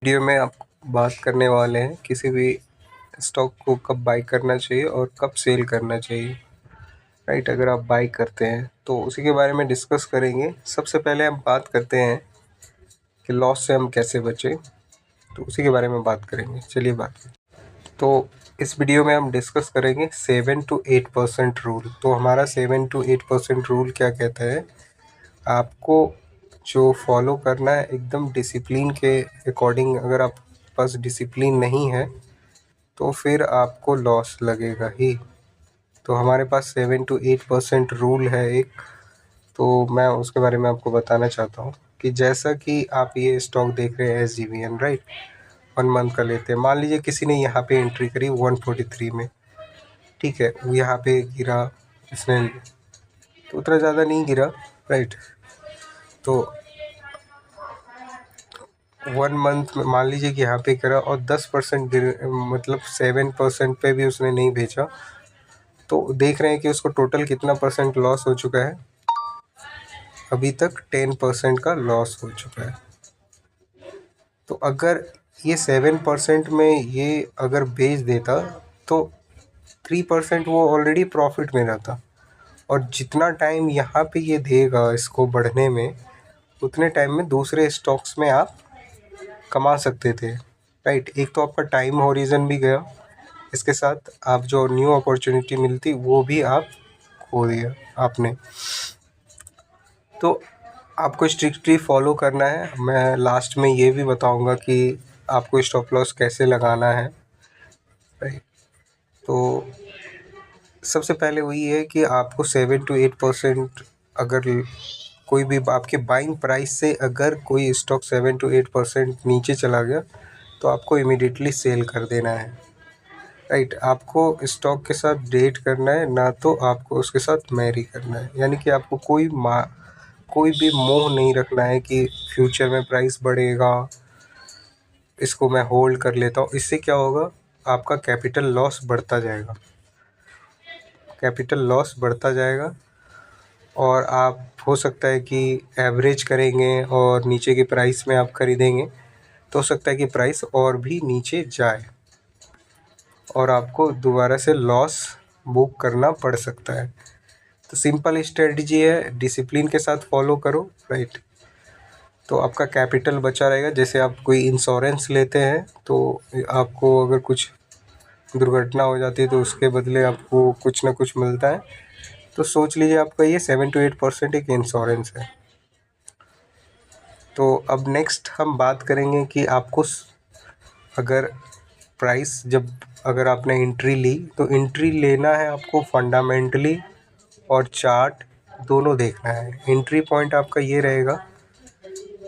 Video में आप बात करने वाले हैं किसी भी स्टॉक को कब बाई करना चाहिए और कब सेल करना चाहिए। राइट, अगर आप बाई करते हैं तो उसी के बारे में डिस्कस करेंगे। सबसे पहले हम बात करते हैं कि लॉस से हम कैसे बचें, तो उसी के बारे में बात करेंगे। चलिए बात करें। तो इस वीडियो में हम डिस्कस करेंगे 7 to 8% रूल। तो हमारा 7 to 8% रूल क्या कहता है, आपको जो फॉलो करना है एकदम डिसिप्लिन के अकॉर्डिंग। अगर आप पास डिसिप्लिन नहीं है तो फिर आपको लॉस लगेगा ही। तो हमारे पास 7 to 8% रूल है एक, तो मैं उसके बारे में आपको बताना चाहता हूँ कि जैसा कि आप ये स्टॉक देख रहे हैं SGVN, राइट, 1 मंथ का लेते हैं। मान लीजिए किसी ने यहाँ पे एंट्री करी 143 में, ठीक है, वो यहाँ पे गिरा, इसने तो उतना ज़्यादा नहीं गिरा, राइट। तो 1 मंथ में मान लीजिए कि यहाँ पे करा और 10% मतलब 7% पे भी उसने नहीं बेचा, तो देख रहे हैं कि उसको टोटल कितना परसेंट लॉस हो चुका है। अभी तक 10% का लॉस हो चुका है। तो अगर ये 7% में ये अगर बेच देता तो 3% वो ऑलरेडी प्रॉफिट में रहता, और जितना टाइम यहाँ पे ये देगा इसको बढ़ने में, उतने टाइम में दूसरे स्टॉक्स में आप कमा सकते थे, राइट। एक तो आपका टाइम हॉरिजन भी गया, इसके साथ आप जो न्यू अपॉर्चुनिटी मिलती वो भी आप खो दिया आपने। तो आपको स्ट्रिक्टली फॉलो करना है। मैं लास्ट में ये भी बताऊंगा कि आपको स्टॉप लॉस कैसे लगाना है, राइट। तो सबसे पहले वही है कि आपको 7 to 8%, अगर कोई भी आपके बाइंग प्राइस से अगर कोई स्टॉक 7 to 8% नीचे चला गया तो आपको इमीडिएटली सेल कर देना है, राइट। आपको स्टॉक के साथ डेट करना है, ना तो आपको उसके साथ मैरी करना है। यानी कि आपको कोई भी मोह नहीं रखना है कि फ्यूचर में प्राइस बढ़ेगा, इसको मैं होल्ड कर लेता हूँ। इससे क्या होगा, आपका कैपिटल लॉस बढ़ता जाएगा, कैपिटल लॉस बढ़ता जाएगा। और आप हो सकता है कि एवरेज करेंगे और नीचे के प्राइस में आप ख़रीदेंगे, तो हो सकता है कि प्राइस और भी नीचे जाए और आपको दोबारा से लॉस बुक करना पड़ सकता है। तो सिंपल स्ट्रेटजी है, डिसिप्लिन के साथ फॉलो करो, राइट। तो आपका कैपिटल बचा रहेगा। जैसे आप कोई इंश्योरेंस लेते हैं तो आपको अगर कुछ दुर्घटना हो जाती है तो उसके बदले आपको कुछ ना कुछ मिलता है। तो सोच लीजिए आपका ये 7 to 8% एक इंश्योरेंस है। तो अब नेक्स्ट हम बात करेंगे कि आपको अगर प्राइस जब अगर आपने एंट्री ली तो एंट्री लेना है आपको फंडामेंटली और चार्ट दोनों देखना है। एंट्री पॉइंट आपका ये रहेगा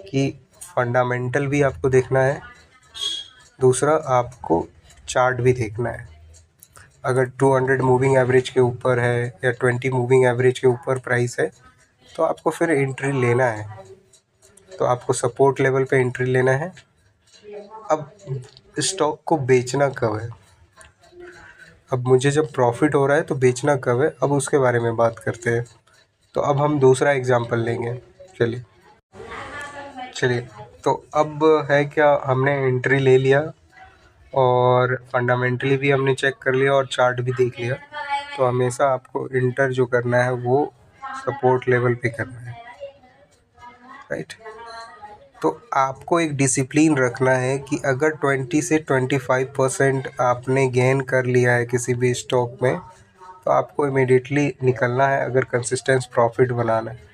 कि फंडामेंटल भी आपको देखना है, दूसरा आपको चार्ट भी देखना है। अगर 200 मूविंग एवरेज के ऊपर है या 20 मूविंग एवरेज के ऊपर प्राइस है तो आपको फिर एंट्री लेना है। तो आपको सपोर्ट लेवल पे एंट्री लेना है। अब स्टॉक को बेचना कब है, अब मुझे जब प्रॉफिट हो रहा है तो बेचना कब है, अब उसके बारे में बात करते हैं। तो अब हम दूसरा एग्जांपल लेंगे। चलिए तो अब है क्या, हमने एंट्री ले लिया और फंडामेंटली भी हमने चेक कर लिया और चार्ट भी देख लिया। तो हमेशा आपको इंटर जो करना है वो सपोर्ट लेवल पे करना है, राइट। तो आपको एक डिसिप्लिन रखना है कि अगर 20 से 25% आपने गेन कर लिया है किसी भी स्टॉक में तो आपको इमीडिएटली निकलना है अगर कंसिस्टेंस प्रॉफिट बनाना है।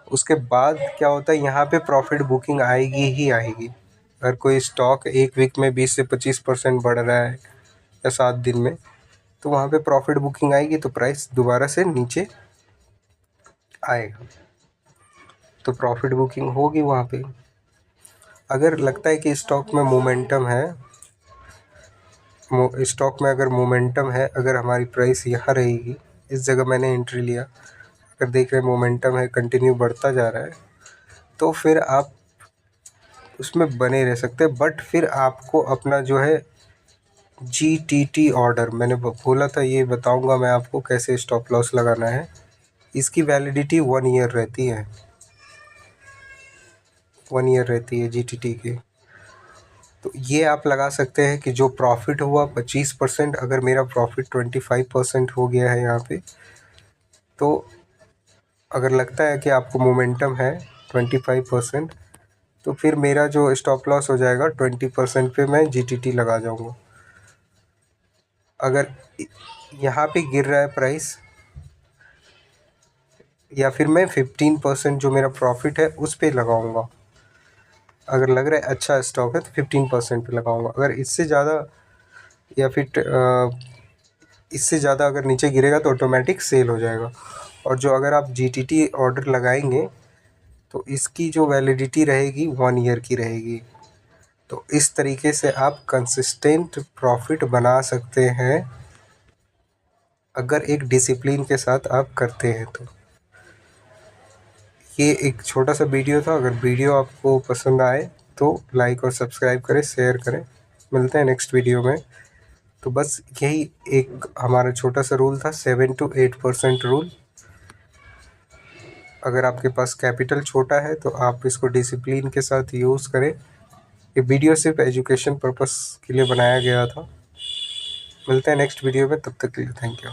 उसके बाद क्या होता है, यहाँ पे प्रॉफिट बुकिंग आएगी ही आएगी। अगर कोई स्टॉक एक वीक में 20 से 25% बढ़ रहा है या 7 दिन में, तो वहाँ पे प्रॉफिट बुकिंग आएगी तो प्राइस दोबारा से नीचे आएगा, तो प्रॉफिट बुकिंग होगी वहाँ पे। अगर लगता है कि स्टॉक में मोमेंटम है, स्टॉक में अगर मोमेंटम है, अगर हमारी प्राइस यहाँ रहेगी, इस जगह मैंने एंट्री लिया, अगर देख रहे हैं मोमेंटम है, कंटिन्यू बढ़ता जा रहा है, तो फिर आप उसमें बने रह सकते हैं। बट फिर आपको अपना जो है GTT ऑर्डर, मैंने बोला था ये बताऊंगा मैं आपको कैसे स्टॉप लॉस लगाना है। इसकी वैलिडिटी 1 ईयर रहती है, 1 ईयर रहती है GTT की। तो ये आप लगा सकते हैं कि जो प्रॉफिट हुआ 25%, अगर मेरा प्रॉफिट 25% हो गया है यहाँ पे, तो अगर लगता है कि आपको मोमेंटम है 25%, तो फिर मेरा जो स्टॉप लॉस हो जाएगा 20% पे मैं GTT लगा जाऊँगा। अगर यहाँ पे गिर रहा है प्राइस, या फिर मैं 15% जो मेरा प्रॉफिट है उस पे लगाऊंगा। अगर लग रहा है अच्छा स्टॉक है तो 15% पे लगाऊंगा। अगर इससे ज़्यादा या फिर इससे ज़्यादा अगर नीचे गिरेगा तो ऑटोमेटिक सेल हो जाएगा। और जो अगर आप GTT ऑर्डर लगाएंगे तो इसकी जो वैलिडिटी रहेगी 1 ईयर की रहेगी। तो इस तरीके से आप कंसिस्टेंट प्रॉफिट बना सकते हैं अगर एक डिसिप्लिन के साथ आप करते हैं तो। ये एक छोटा सा वीडियो था। अगर वीडियो आपको पसंद आए तो लाइक और सब्सक्राइब करें, शेयर करें। मिलते हैं नेक्स्ट वीडियो में। तो बस यही एक हमारा छोटा सा रूल था, 7 to 8% रूल। अगर आपके पास कैपिटल छोटा है तो आप इसको डिसिप्लिन के साथ यूज़ करें। ये वीडियो सिर्फ एजुकेशन पर्पस के लिए बनाया गया था। मिलते हैं नेक्स्ट वीडियो में, तब तक के लिए थैंक यू।